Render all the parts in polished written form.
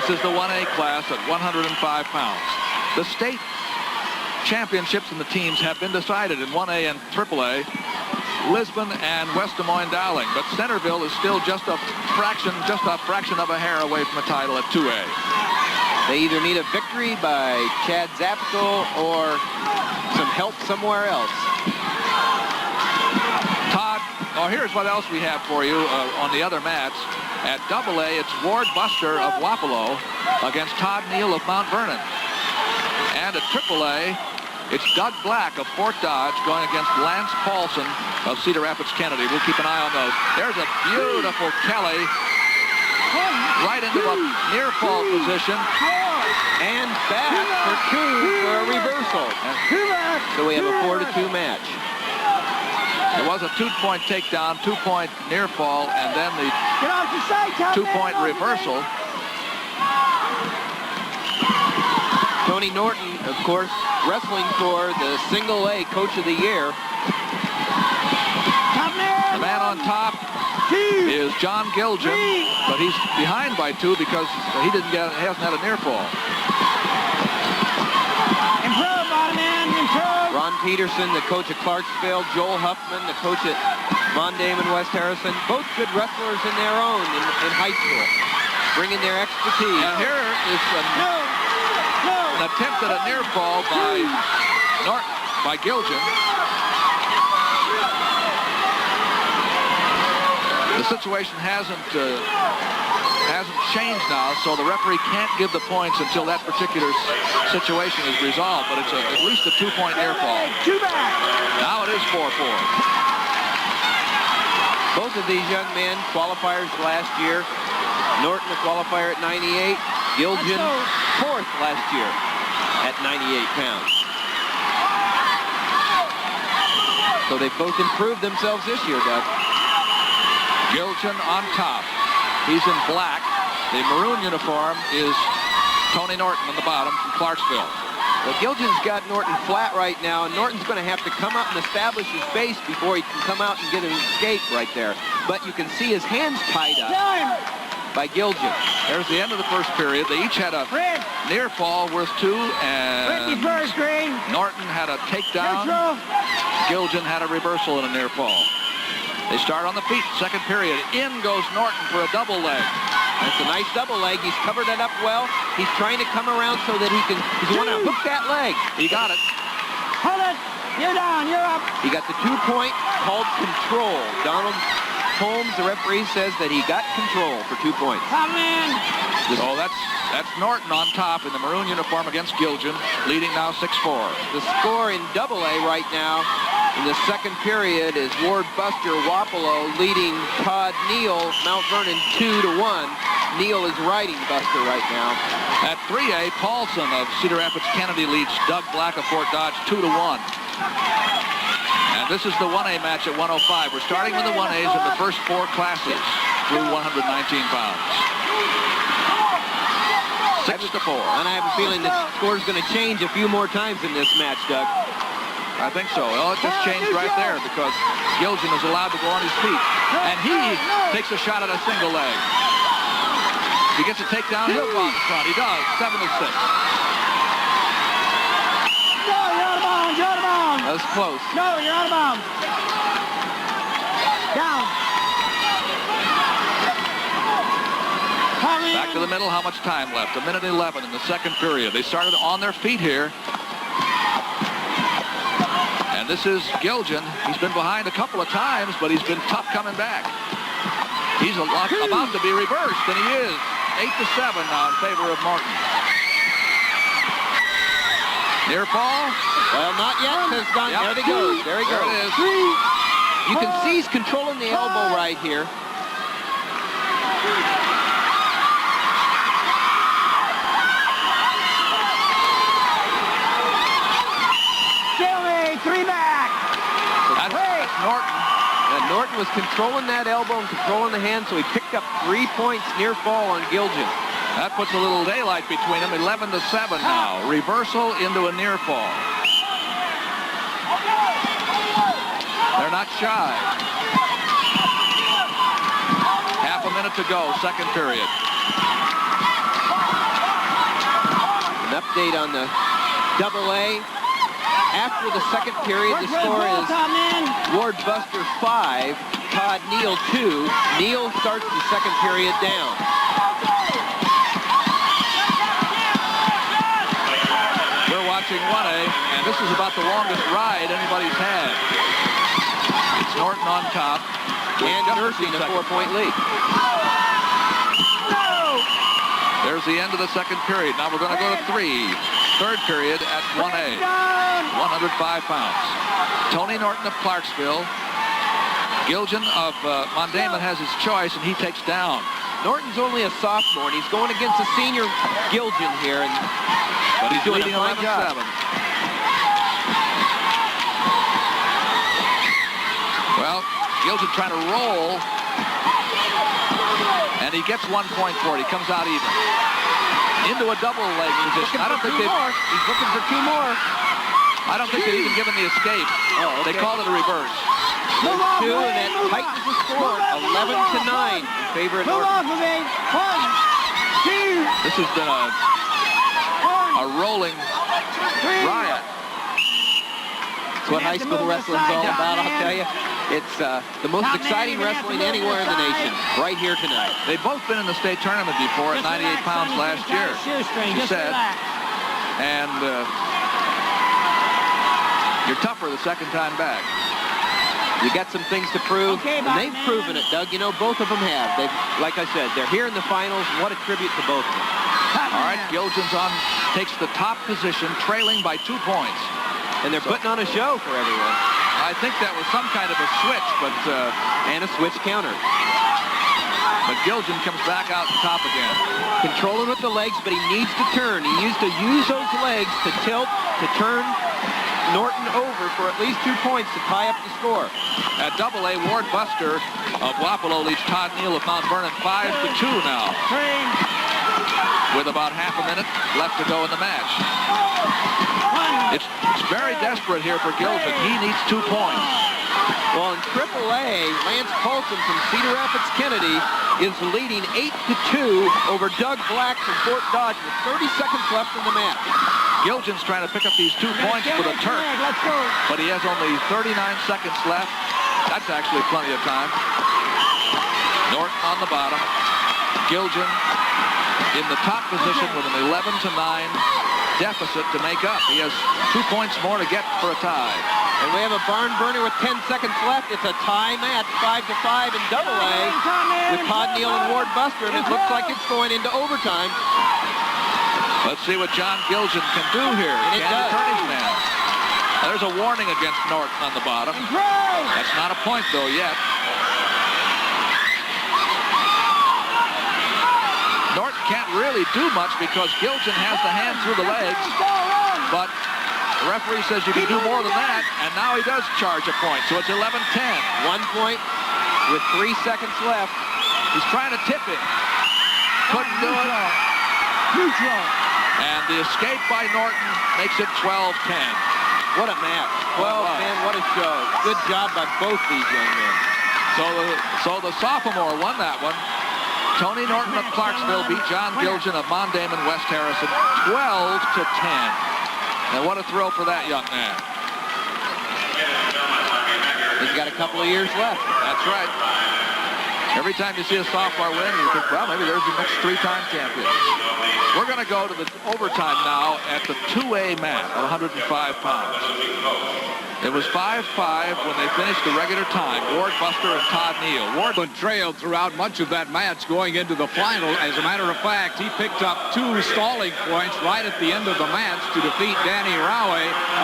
This is the 1A class at 105 pounds. The state championships and the teams have been decided in 1A and AAA. Lisbon and West Des Moines Dowling, but Centerville is still just a fraction of a hair away from a title at 2A. They either need a victory by Chad Zapico or some help somewhere else. Todd, here's what else we have for you on the other mats. At AA, it's Ward Buster of Wapello against Todd Neal of Mount Vernon. And at AAA, it's Doug Black of Fort Dodge going against Lance Paulson of Cedar Rapids Kennedy. We'll keep an eye on those. There's a beautiful Kelly right into a near fall position. And back for two for a reversal. So we have a 4-2 match. It was a 2-point takedown, 2-point near fall, and then the 2-point reversal. Tony Norton, of course, wrestling for the Single A Coach of the Year. The man on top is John Gilgen, but he's behind by 2 because he hasn't had a near fall. Improve, bottom man, improve. Ron Peterson, the coach at Clarksville. Joel Huffman, the coach at Von Damon West Harrison. Both good wrestlers in their own in high school, bringing their expertise. And here is an attempt at a near fall by Gilgen. The situation hasn't changed now, so the referee can't give the points until that particular situation is resolved, but it's at least a 2-point near fall. Now it is 4-4. Both of these young men, qualifiers last year. Norton, a qualifier at 98. Gilgen, 4th last year at 98 pounds. So they've both improved themselves this year, Doug. Gilgen on top. He's in black. The maroon uniform is Tony Norton on the bottom from Clarksville. Well, Gilgen's got Norton flat right now, and Norton's going to have to come up and establish his base before he can come out and get an escape right there. But you can see his hands tied up by Gilgen. There's the end of the first period. They each had a near fall worth 2, and Norton had a takedown. Gilgen had a reversal and a near fall. They start on the feet, second period. In goes Norton for a double leg. That's a nice double leg. He's covered it up well. He's trying to come around so that he want to hook that leg. He got it. Hold it. You're down. You're up. He got the 2-point called control. Donald Holmes, the referee, says that he got control for 2 points. Come in. Oh, that's Norton on top in the maroon uniform against Gilgen, leading now 6-4. The score in AA right now in the second period is Ward Buster Wapello leading Todd Neal, Mount Vernon 2-1. Neal is riding Buster right now. At 3A, Paulson of Cedar Rapids Kennedy leads Doug Black of Fort Dodge 2-1. And this is the 1A match at 105. We're starting with the 1As in the first 4 classes through 119 pounds. 6-4. And I have a feeling the score's going to change a few more times in this match, Doug. I think so. Well, it just changed right there because Gilgen is allowed to go on his feet. And he takes a shot at a single leg. He gets a takedown, he'll go out in front. He does. 7-6. No, you're out of bounds. You're out of bounds. That's close. No, you're out of bounds. Down. Back to the middle. How much time left? 1:11 in the second period. They started on their feet here. And this is Gilgen. He's been behind a couple of times, but he's been tough coming back. He's about to be reversed, and he is. 8-7 now in favor of Norton. Near fall? Well, not yet, because there they go. There he goes. There it is. You can see he's controlling the elbow right here. That's Norton. And Norton was controlling that elbow and controlling the hand, so he picked up 3 points near fall on Gilgen. That puts a little daylight between them. 11-7 now. Reversal into a near fall. They're not shy. Half a minute to go, second period. update on the AA. After the second period, the score is Ward Buster 5, Todd Neal 2. Neal starts the second period down. We're watching 1A, and this is about the longest ride anybody's had. It's Norton on top. And nursing a 4-point lead. There's the end of the second period. Now we're going to go to 3. Third period at 1A. 105 pounds. Tony Norton of Clarksville. Gilgen of Mondayman has his choice, and he takes down. Norton's only a sophomore, and he's going against a senior Gilgen here, but he's doing leading a fine job. 11-7. Well, Gilgen trying to roll, and he gets 1 point for it. He comes out even. Into a double leg position. I don't think he's looking for 2 more. I don't think they've even given the escape. Oh, okay. They called it a reverse. There's 2, and that tightens the score. 11-9 in favor of Norton. This has been a rolling riot. That's what high school wrestling's all about, I'll tell you. It's the most exciting wrestling anywhere in the nation, right here tonight. They've both been in the state tournament before at 98 pounds last year, she said. And you're tougher the second time back. You got some things to prove, and they've proven it, Doug. You know, both of them have. They've, like I said, they're here in the finals. What a tribute to both of them. All right, Gilgen's takes the top position, trailing by 2 points. And they're putting on a show for everyone. I think that was some kind of a switch, but and a switch counter. But Gilgen comes back out the top again. Controlling with the legs, but he needs to turn. He needs to use those legs to tilt, to turn Norton over for at least 2 points to tie up the score. At AA, Ward Buster of Wapello leads Todd Neal of Mount Vernon 5-2 now. With about half a minute left to go in the match. It's very desperate here for Gilgen. He needs 2 points. Well, in AAA, Lance Paulson from Cedar Rapids Kennedy is leading 8-2 over Doug Black from Fort Dodge with 30 seconds left in the match. Gilgen's trying to pick up these 2 points for the Turk, but he has only 39 seconds left. That's actually plenty of time. Norton on the bottom. Gilgen in the top position with an 11-9 deficit to make up. He has 2 points more to get for a tie. And we have a barn burner with 10 seconds left. It's a tie match, 5-5 in AA with Todd Neal and Ward Buster, and it looks like it's going into overtime. Let's see what John Gilgen can do here. And it does. Turn his man. There's a warning against Norton on the bottom. That's not a point, though, yet. Norton can't really do much because Gilgen has the hand through the legs, but the referee says you can do more than that, and now he does charge a point, so it's 11-10. 1 point with 3 seconds left. He's trying to tip it. Couldn't do it. And the escape by Norton makes it 12-10. What a match. 12-10, what a show. Good job by both these young men. So the sophomore won that one. Tony Norton of Clarksville beat John Gilgen of Mondayman West Harrison 12-10. And what a thrill for that young man. He's got a couple of years left. That's right. Every time you see a sophomore win, you think, well, maybe there's the next 3-time champion. We're going to go to the overtime now at the 2A mat at 105 pounds. It was 5-5 when they finished the regular time. Ward Buster and Todd Neal. Ward trailed throughout much of that match going into the final. As a matter of fact, he picked up 2 stalling points right at the end of the match to defeat Danny Rowe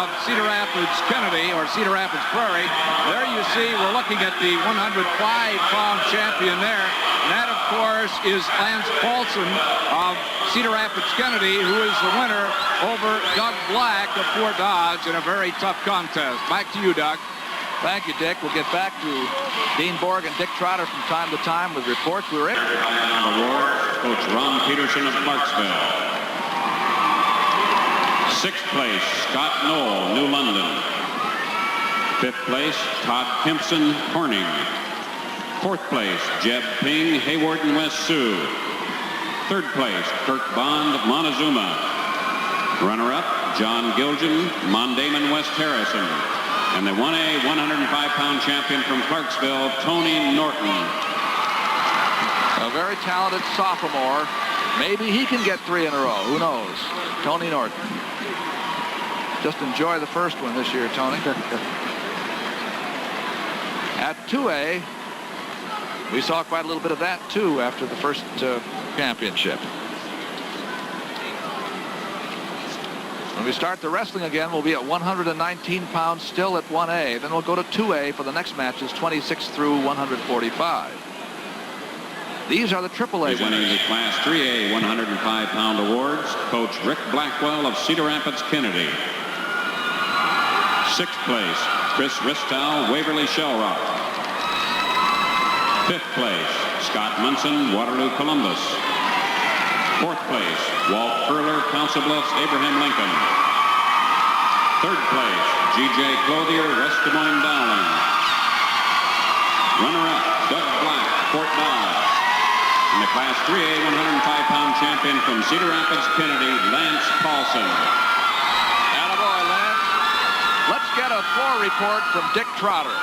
of Cedar Rapids Kennedy, or Cedar Rapids Prairie. There you see, we're looking at the 105-pound champion there. And that, of course, is Lance Paulson of Cedar Rapids Kennedy, who is the winner over Doug Black of Fort Dodge in a very tough contest. Back to you, Doug. Thank you, Dick. We'll get back to Dean Borg and Dick Trotter from time to time with reports. We were in. Award, Coach Ron Peterson of Clarksville. 6th place, Scott Knoll, New London. 5th place, Todd Kempson, Corning. 4th place, Jeb Ping, Hayward and West Sioux. 3rd place, Kirk Bond, Montezuma. Runner-up, John Gilgen, Mondayman West Harrison. And the 1A 105-pound champion from Clarksville, Tony Norton. A very talented sophomore. Maybe he can get 3 in a row. Who knows? Tony Norton. Just enjoy the first one this year, Tony. At 2A, we saw quite a little bit of that, too, after the first championship. When we start the wrestling again, we'll be at 119 pounds, still at 1A. Then we'll go to 2A for the next matches, 26 through 145. These are the AAA Winning winners. the Class 3A 105-pound awards, Coach Rick Blackwell of Cedar Rapids Kennedy. 6th place, Chris Ristow, Waverly Shellrock. 5th place, Scott Munson, Waterloo Columbus. 4th place, Walt Furler, Council Bluffs, Abraham Lincoln. 3rd place, G.J. Clothier, West Des Moines Dowling. Runner-up, Doug Black, Fort Dodge. And the Class 3A 105-pound champion from Cedar Rapids, Kennedy, Lance Paulson. Attaboy, Lance. Let's get a floor report from Dick Trotter.